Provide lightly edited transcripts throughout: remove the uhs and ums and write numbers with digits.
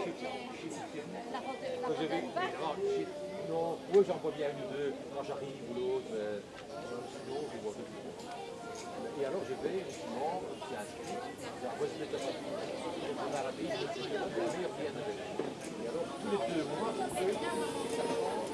J'ai vu, non, moi j'en vois bien une ou deux quand j'arrive ou l'autre, sinon je vois plus. Et alors je vais justement, je suis inscrit, voici les capacités, on a la bise, je suis la meilleure bien avec. Et alors tous les 2 mois, je fais exactement.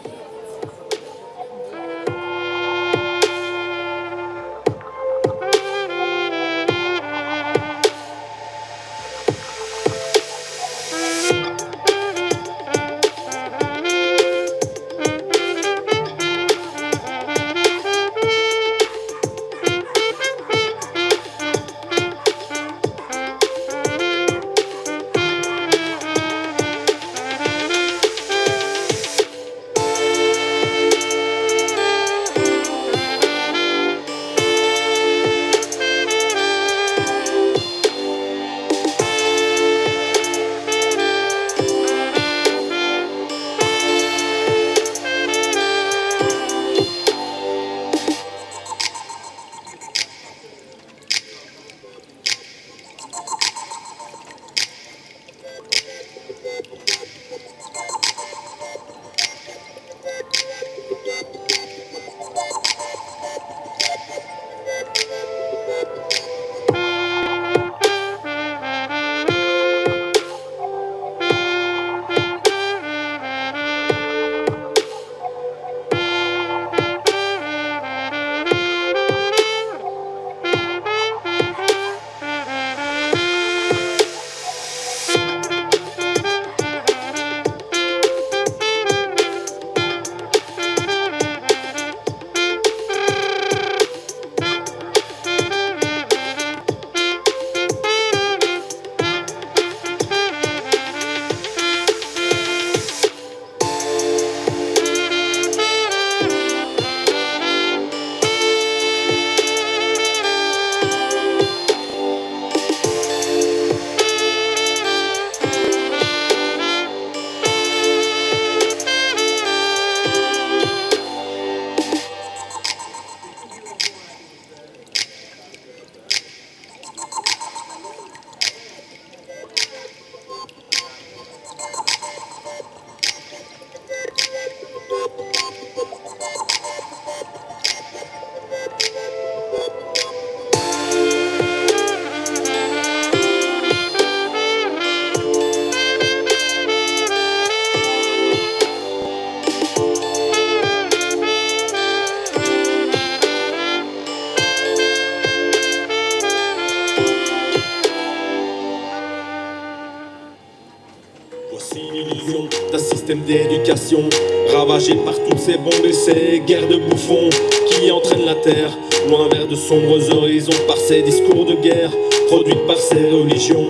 D'un système d'éducation ravagé par toutes ces bombes et ces guerres de bouffons qui entraînent la terre loin vers de sombres horizons par ces discours de guerre produits par ces religions.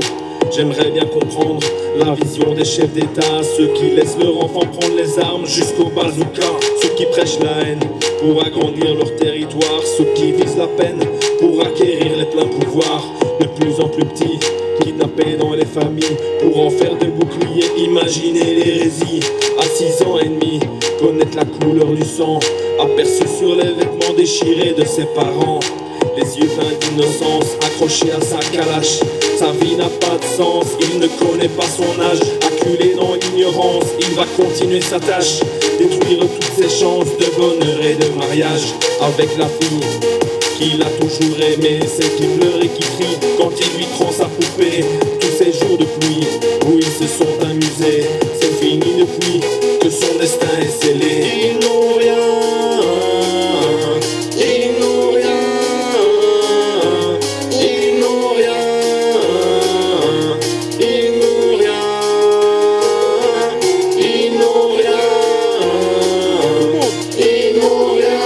J'aimerais bien comprendre la vision des chefs d'État, ceux qui laissent leur enfant prendre les armes jusqu'au bazooka, ceux qui prêchent la haine pour agrandir leur territoire, ceux qui visent la peine pour acquérir les pleins pouvoirs, de plus en plus petits, kidnappés dans les familles pour en faire des boucliers. Imaginez l'hérésie à 6 ans et demi, connaître la couleur du sang aperçu sur les vêtements déchirés de ses parents, les yeux pleins d'innocence accrochés à sa calache. Sa vie n'a pas de sens, il ne connaît pas son âge, acculé dans l'ignorance, il va continuer sa tâche, détruire toutes ses chances de bonheur et de mariage avec la fille qu'il a toujours aimé, celle qui pleure et qui crie quand il lui prend sa poupée. Tous ces jours de pluie où ils se sont amusés, c'est fini depuis que son destin est scellé. Ils n'ont rien, ils n'ont rien, ils n'ont rien, ils n'ont rien, ils n'ont rien, ils n'ont rien.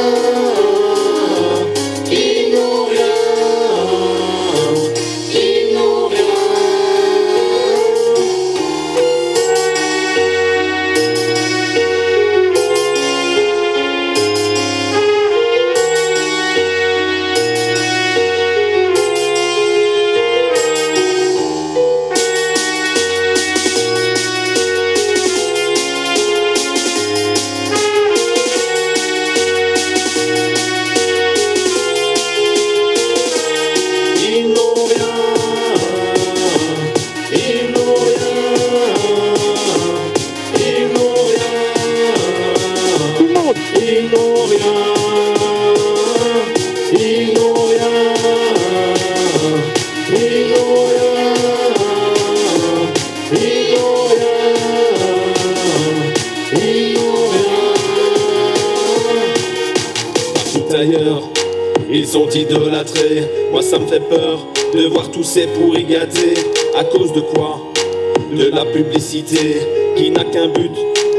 tout ailleurs. Ils sont idolâtrés, moi ça me fait peur de voir tous ces pourris gâtés. À cause de quoi? De la publicité qui n'a qu'un but,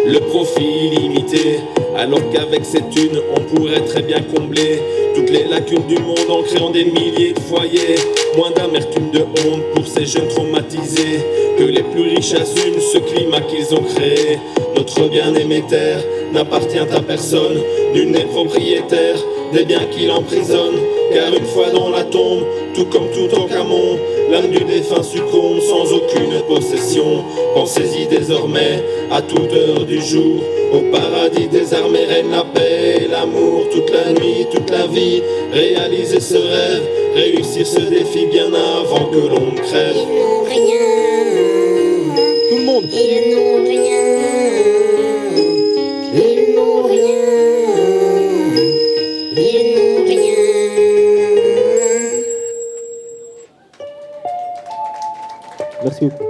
le profit illimité. Alors qu'avec cette thune, on pourrait très bien combler toutes les lacunes du monde en créant des milliers de foyers. Moins d'amertume, de honte pour ces jeunes traumatisés, que les plus riches assument ce climat qu'ils ont créé. Notre bien-aimée terre n'appartient à personne, nul n'est propriétaire des biens qu'il emprisonne. Car une fois dans la tombe, tout comme tout en Camon, l'âme du défunt succombe sans aucune possession. Pensez-y désormais, à toute heure du jour, au paradis des armées règne la paix et l'amour. Toute la nuit, toute la vie, réaliser ce rêve, réussir ce défi bien avant que l'on ne crève. Ils n'ont rien, Tout le monde. ils n'ont rien, ils n'ont rien, ils n'ont rien. Merci beaucoup.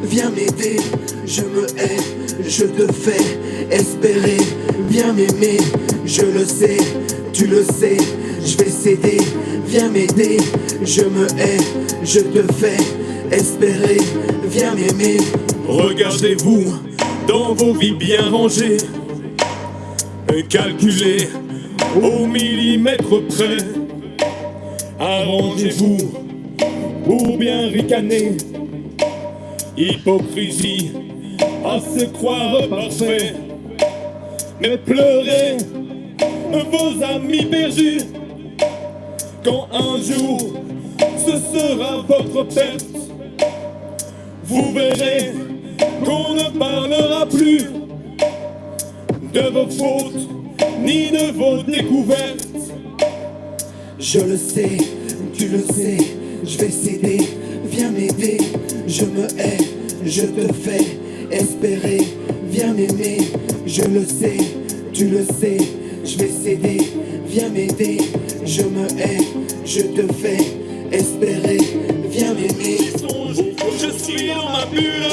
Viens m'aider, je me hais, je te fais espérer. Viens m'aimer, je le sais, tu le sais, je vais céder. Viens m'aider, je me hais, je te fais espérer. Viens m'aimer. Regardez-vous dans vos vies bien rangées, calculez au millimètre près. Arrangez-vous pour bien ricaner. Hypocrisie à se croire parfait, mais pleurez vos amis perdus quand un jour ce sera votre perte. Vous verrez qu'on ne parlera plus de vos fautes ni de vos découvertes. Je le sais, tu le sais, je vais céder. Viens m'aider, je me hais, je te fais espérer. Viens m'aimer, je le sais, tu le sais, je vais céder. Viens m'aider, je me hais, je te fais espérer. Viens m'aimer. Je suis dans ma bulle.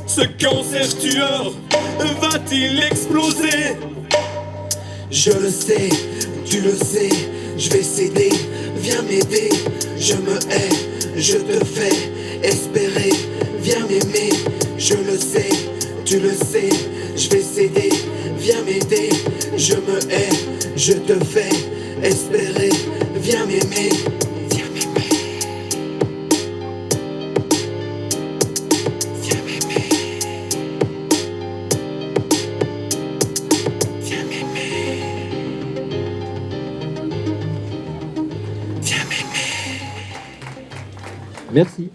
Ce cancer tueur va-t-il exploser? Je le sais, tu le sais, je vais céder. Viens m'aider, je me hais, je te fais espérer. Viens m'aimer, je le sais, tu le sais, je vais céder. Viens m'aider, je me hais, je te fais espérer. Viens m'aimer, viens m'aimer. Viens m'aimer. Viens m'aimer. Viens m'aimer. Merci.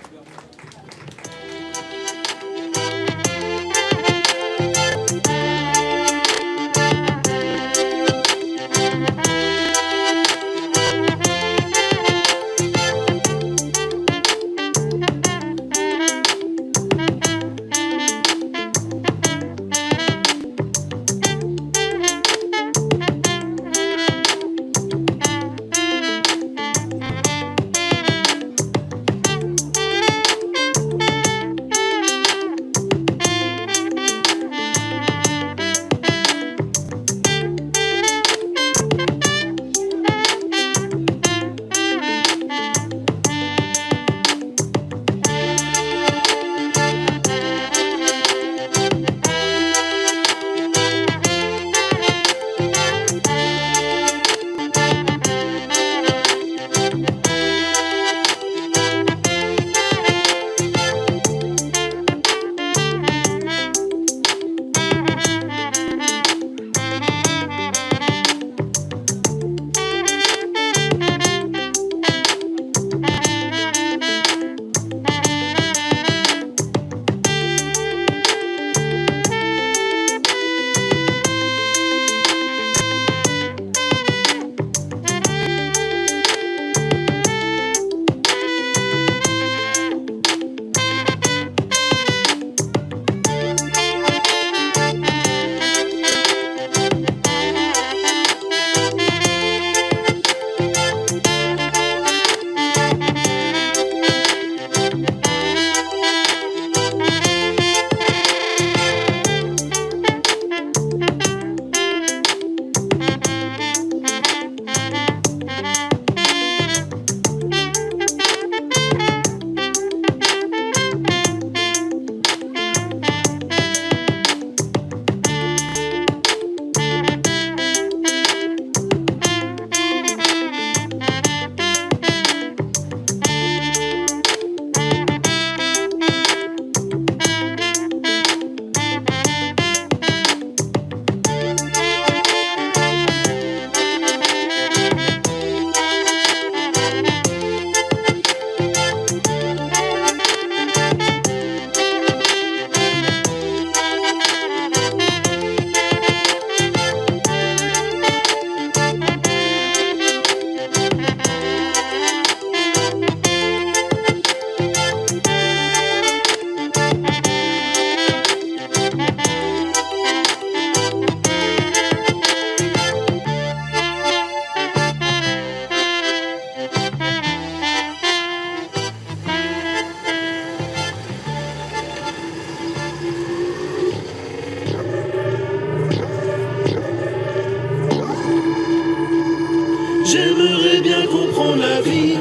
J'aimerais bien comprendre la vie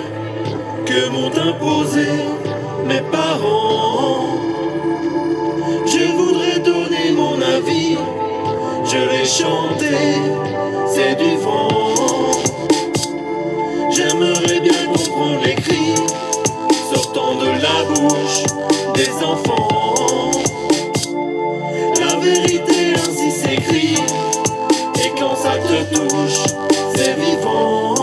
que m'ont imposé mes parents. Je voudrais donner mon avis, je l'ai chanté, c'est du vent. J'aimerais bien comprendre les cris sortant de la bouche des enfants. La vérité ainsi s'écrit, et quand ça te touche, c'est vivant.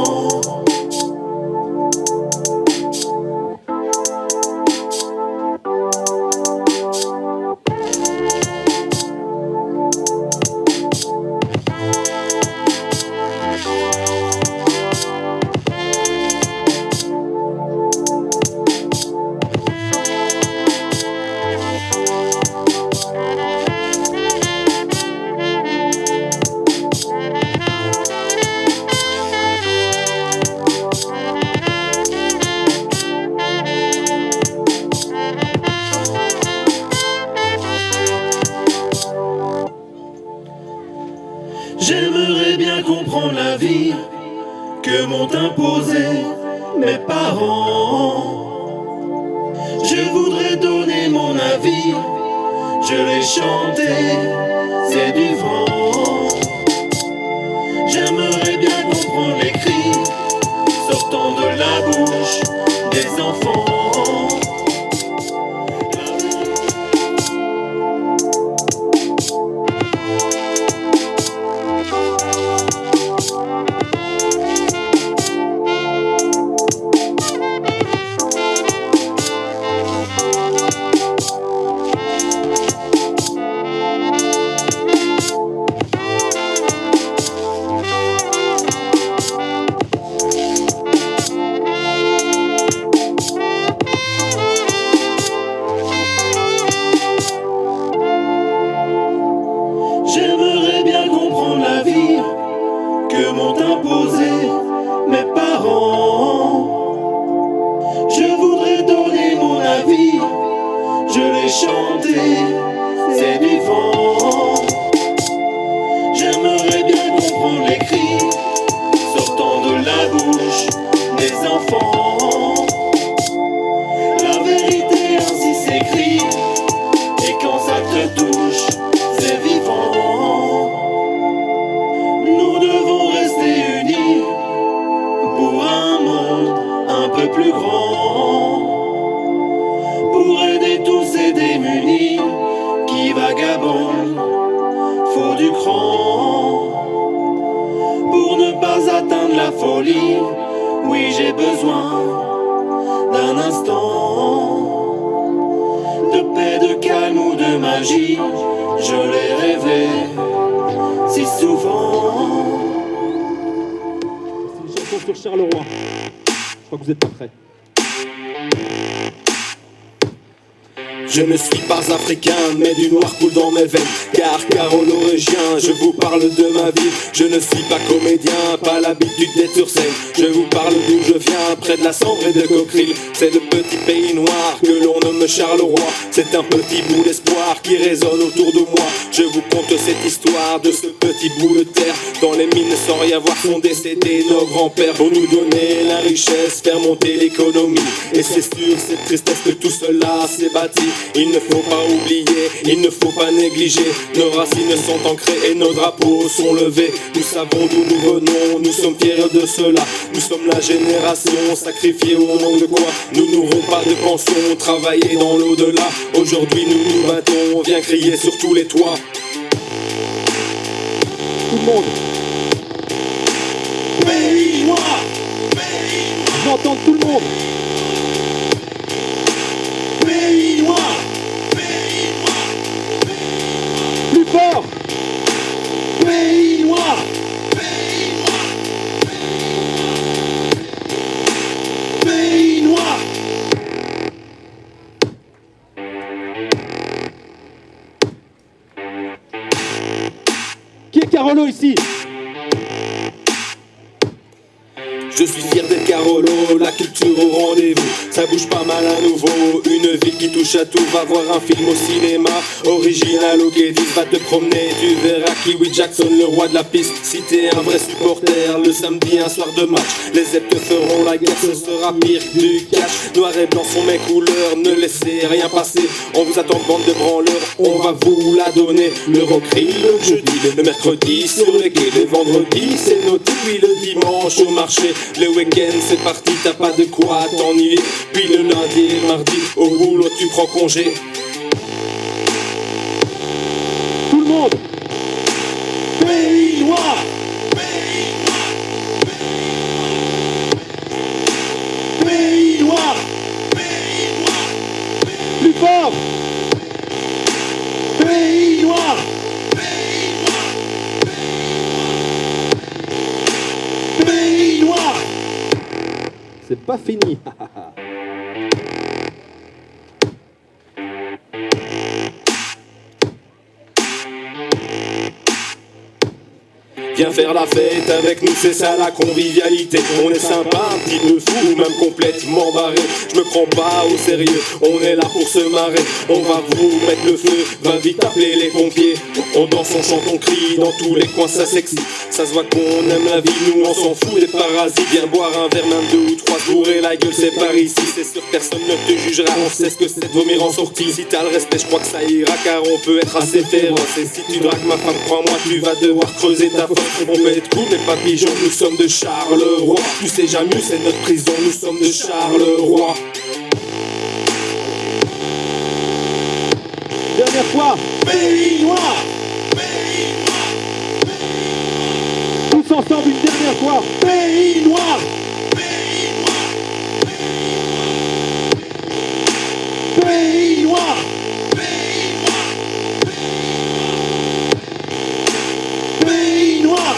J'aimerais bien comprendre la vie que m'ont imposé mes parents. Je voudrais donner mon avis, je l'ai chanté, c'est du vent. J'aimerais bien comprendre les cris sortant de la bouche des enfants. J'aimerais bien comprendre la vie que m'ont imposé mes parents. Je voudrais donner mon avis, je l'ai chanté, c'est du vent. J'aimerais bien comprendre les cris sortant de la bouche des enfants. La vérité ainsi s'écrit, et quand ça te touche, c'est vivant. Nous devons rester unis pour un monde un peu plus grand, pour aider tous ces démunis qui vagabondent, faut du cran, pour ne pas atteindre la folie. Oui, j'ai besoin d'un instant de paix, de calme ou de magie. Je l'ai rêvé si souvent. C'est une chanson sur Charleroi. Je crois que vous êtes pas prêts. Je ne suis pas africain, mais du noir coule dans mes veines. Car carolorégien, je vous parle de ma vie. Je ne suis pas comédien, pas l'habitude d'être sur scène. Je vous parle d'où je viens, près de la Sambre et de Coqueril. C'est le petit pays noir que l'on nomme Charleroi. C'est un petit bout d'espoir qui résonne autour de moi. Je vous conte cette histoire de ce petit bout de terre. Dans les mines sans rien voir sont décédés nos grands-pères. Pour nous donner la richesse, faire monter l'économie. Et c'est sur cette tristesse que tout cela s'est bâti. Il ne faut pas oublier, il ne faut pas négliger. Nos racines sont ancrées et nos drapeaux sont levés. Nous savons d'où nous venons, nous sommes fiers de cela. Nous sommes la génération sacrifiée au nom de quoi. Nous n'aurons pas de pension, travailler dans l'au-delà. Aujourd'hui nous nous battons, viens crier sur tous les toits. Tout le monde. Pays noir, J'entends tout le monde. pays noir. Plus fort. Pays noir, pays noir. Qui est Carolo ici? Je suis fier d'être Carolo, la culture au rendez-vous. Ça bouge pas mal à nouveau, une ville qui touche à tout. Va voir un film au cinéma, original au Kédis. Va te promener, tu verras Kiwi Jackson, le roi de la piste. Si t'es un vrai supporter, le samedi un soir de match, les Zep te feront la guerre, ce sera pire que du cash. Noir et blanc sont mes couleurs, ne laissez rien passer. On vous attend bande de branleurs, on va vous la donner. Le rock'n'roll le jeudi, le mercredi sur les quais, le vendredi c'est noté, puis le dimanche au marché. Le week-end c'est parti, t'as pas de quoi t'ennuyer. Puis le lundi et le mardi, au boulot tu prends congé. Tout le monde. Pays noir, pays noir, Plus fort. pays noir, pays noir. C'est pas fini. Viens faire la fête avec nous, c'est ça la convivialité. On est sympa, un petit peu fou, même complètement barré. Je me prends pas au sérieux, on est là pour se marrer. On va vous mettre le feu, va vite appeler les pompiers. On danse, on chante, on crie, dans tous les coins ça s'excite. Ça se voit qu'on aime la vie, nous on s'en fout des parasites. Viens boire un verre, même 2 ou 3, bourrer la gueule, c'est par ici. C'est sûr, personne ne te jugera, on sait ce que c'est de vomir en sortie. Si t'as le respect, je crois que ça ira, car on peut être assez féroce. Et si tu dragues ma femme, crois-moi, tu vas devoir creuser ta fosse. On peut être cool, mais pas pigeon, nous sommes de Charleroi. Tu sais jamais, c'est notre prison, nous sommes de Charleroi. Dernière fois. Pays noir. Tous ensemble une dernière fois. Pays noir. Pays noir. Pays noir. Pays noir.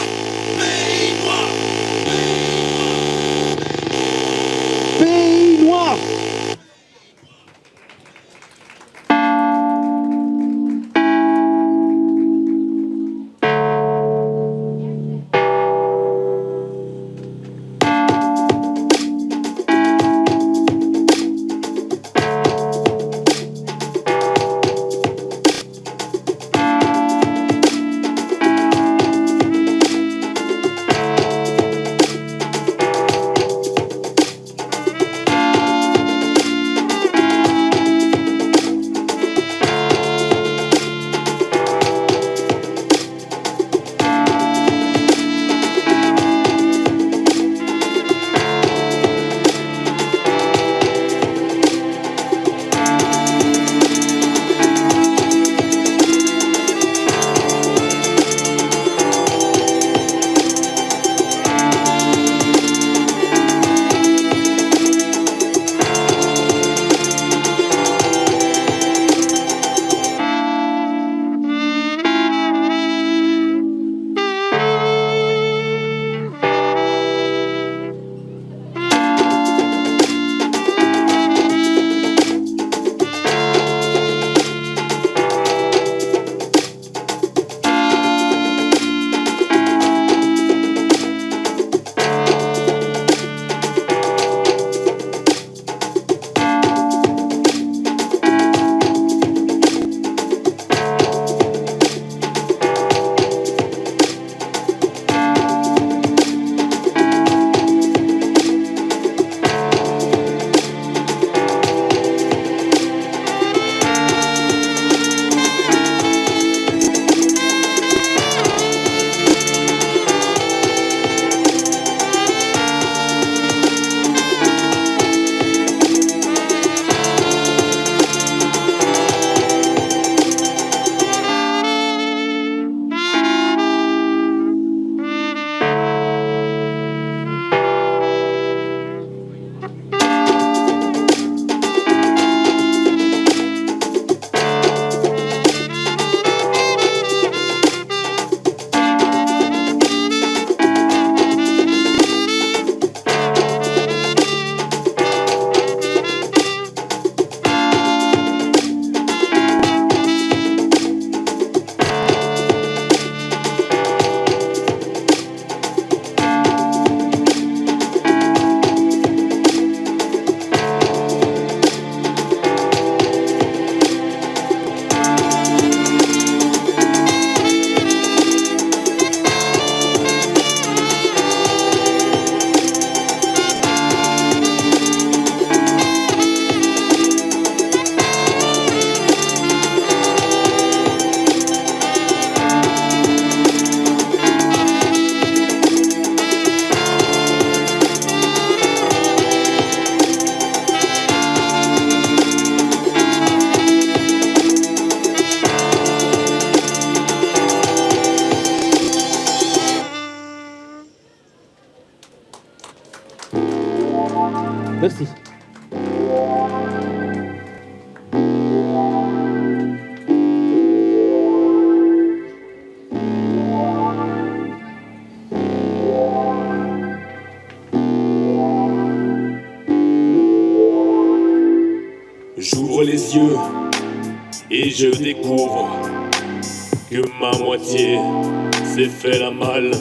Merci. J'ouvre les yeux et je découvre que ma moitié s'est fait la malle.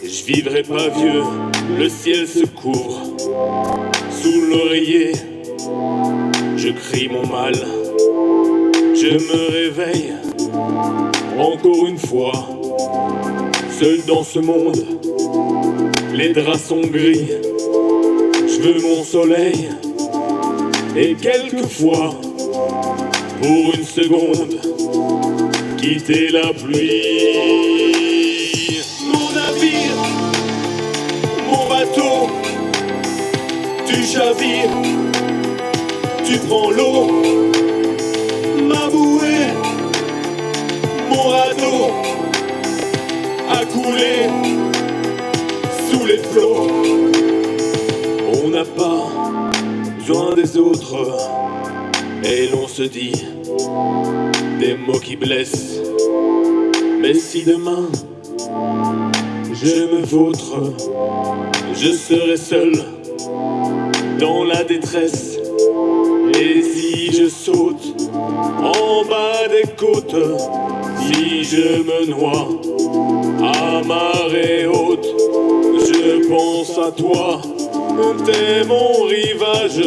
Je vivrai pas vieux, le ciel se couvre. Sous l'oreiller, je crie mon mal. Je me réveille, encore une fois, seul dans ce monde. Les draps sont gris, je veux mon soleil. Et quelquefois, pour une seconde, quitter la pluie. Mon navire, mon bateau, tu chavires, tu prends l'eau. Ma bouée, mon radeau a coulé sous les flots. On n'a pas besoin des autres et l'on se dit des mots qui blessent. Mais si demain je me vautre, je serai seul dans la détresse. Et si je saute en bas des côtes, si je me noie à marée haute, je pense à toi, t'es mon rivage.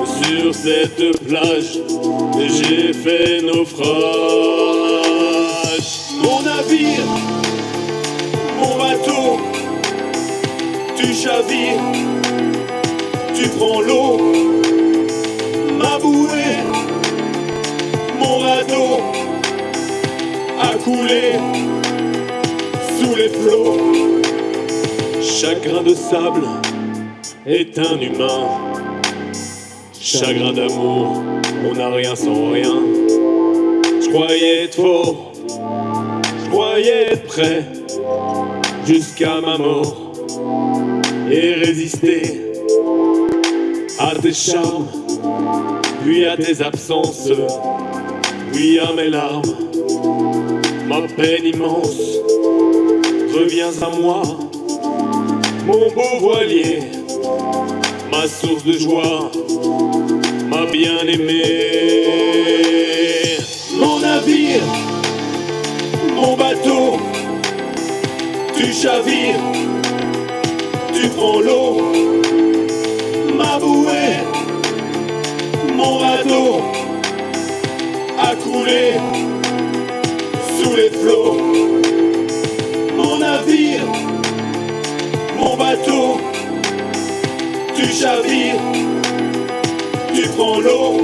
Sur cette plage, j'ai fait naufrage. Mon navire, mon bateau, tu chavires, tu prends l'eau. Ma bouée, mon radeau a coulé sous les flots. Chaque grain de sable est un humain. Chagrin d'amour, on n'a rien sans rien. Je croyais être fort, je croyais être prêt jusqu'à ma mort et résister à tes charmes, puis à tes absences, puis à mes larmes. Ma peine immense, reviens à moi, mon beau voilier, ma source de joie, ma bien-aimée. Mon navire, mon bateau, tu chavires, tu prends l'eau. Ma bouée, mon radeau a coulé sous les flots. Mon navire, mon bateau, tu chavires, tu prends l'eau.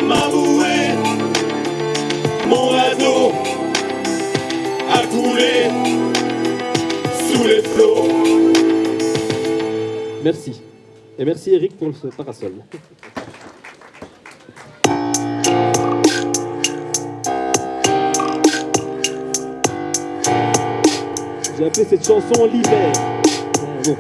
Ma bouée, mon radeau a coulé sous les flots. Merci. Et merci Eric pour ce parasol. J'ai appelé cette chanson l'hiver. Bon.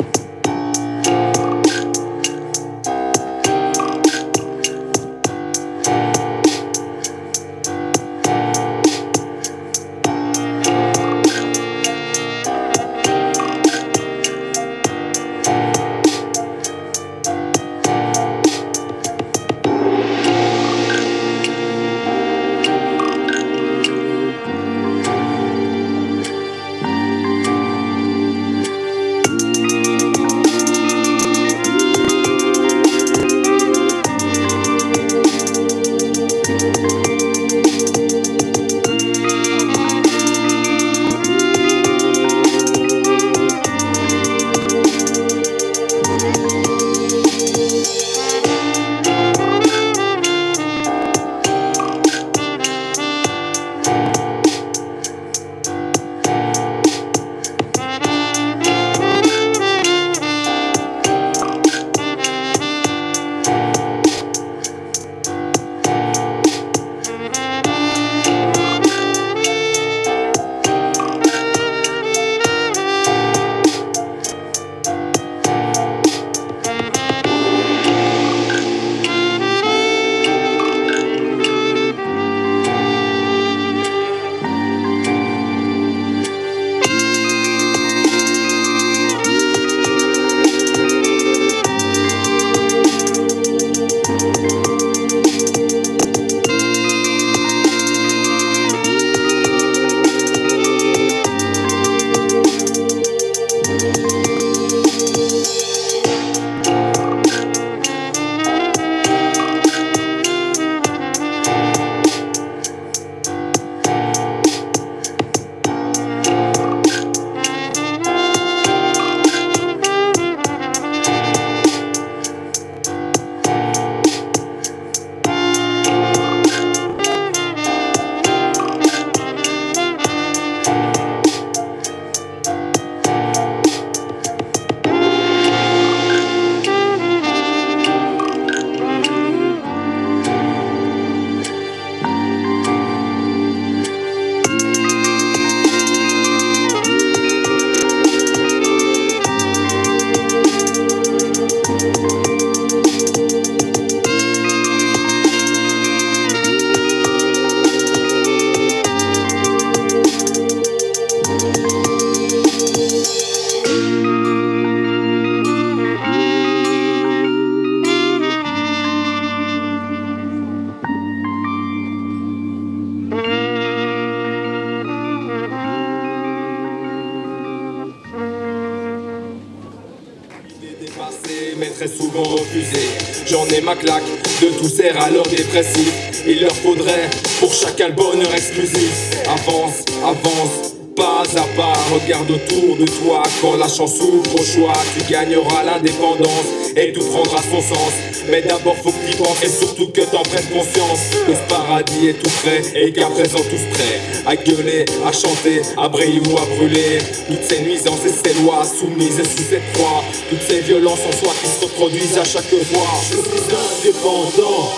très souvent refusé. J'en ai ma claque de tous ces râleurs dépressifs. Il leur faudrait pour chacun le bonheur exclusif. Avance, avance, pas à pas, regarde autour de toi. Quand la chance ouvre au choix, tu gagneras l'indépendance et tout prendra son sens. Mais d'abord faut que t'y penses et surtout que t'en prennes conscience. Que ce paradis est tout près et qu'à présent tous prêts à gueuler, à chanter, à briller ou à brûler. Toutes ces nuisances et ces lois soumises sous cette croix. Toutes ces violences en soi qui se reproduisent à chaque fois. Je suis indépendant,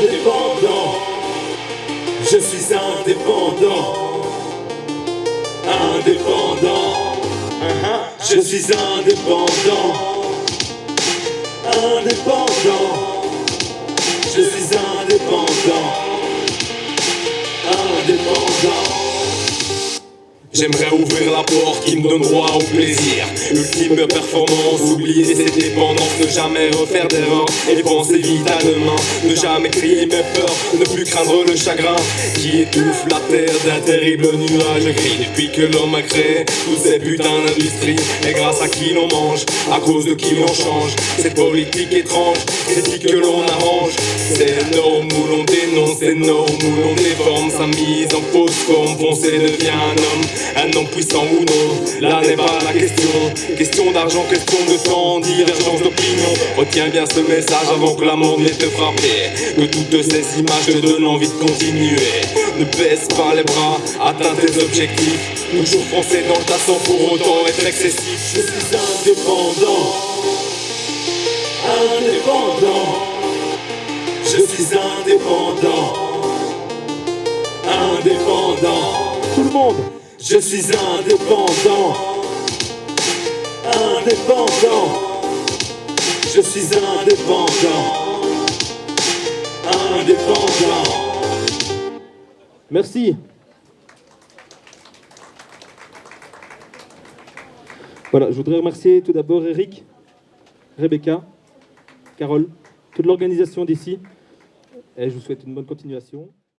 indépendant. Je suis indépendant, indépendant. Je suis indépendant, indépendant. Je suis indépendant, indépendant. J'aimerais ouvrir la porte qui me donne droit au plaisir. Ultime performance, oublier ses dépendances. Ne jamais refaire d'erreur et penser vite à demain. Ne jamais crier mes peurs, ne plus craindre le chagrin qui étouffe la terre d'un terrible nuage gris. Depuis que l'homme a créé toutes ces putains d'industries, et grâce à qui l'on mange, à cause de qui l'on change. Cette politique étrange, critique que l'on arrange. C'est nos où l'on dénonce, c'est nos où l'on déforme. Sa mise en fausse forme, foncé devient un homme puissant ou non. Là n'est pas la question. Question d'argent, question de temps, divergence d'opinion. Retiens bien ce message avant que la mort vienne te frapper. Que toutes ces images te donnent envie de continuer. Ne baisse pas les bras, atteins tes objectifs. Toujours foncer dans le tas sans pour autant être excessif. Je suis indépendant, indépendant. Je suis indépendant, indépendant. Tout le monde. Je suis indépendant, indépendant. Je suis indépendant, indépendant. Merci. Voilà, je voudrais remercier tout d'abord Eric, Rebecca, Carole, toute l'organisation d'ici. Et je vous souhaite une bonne continuation.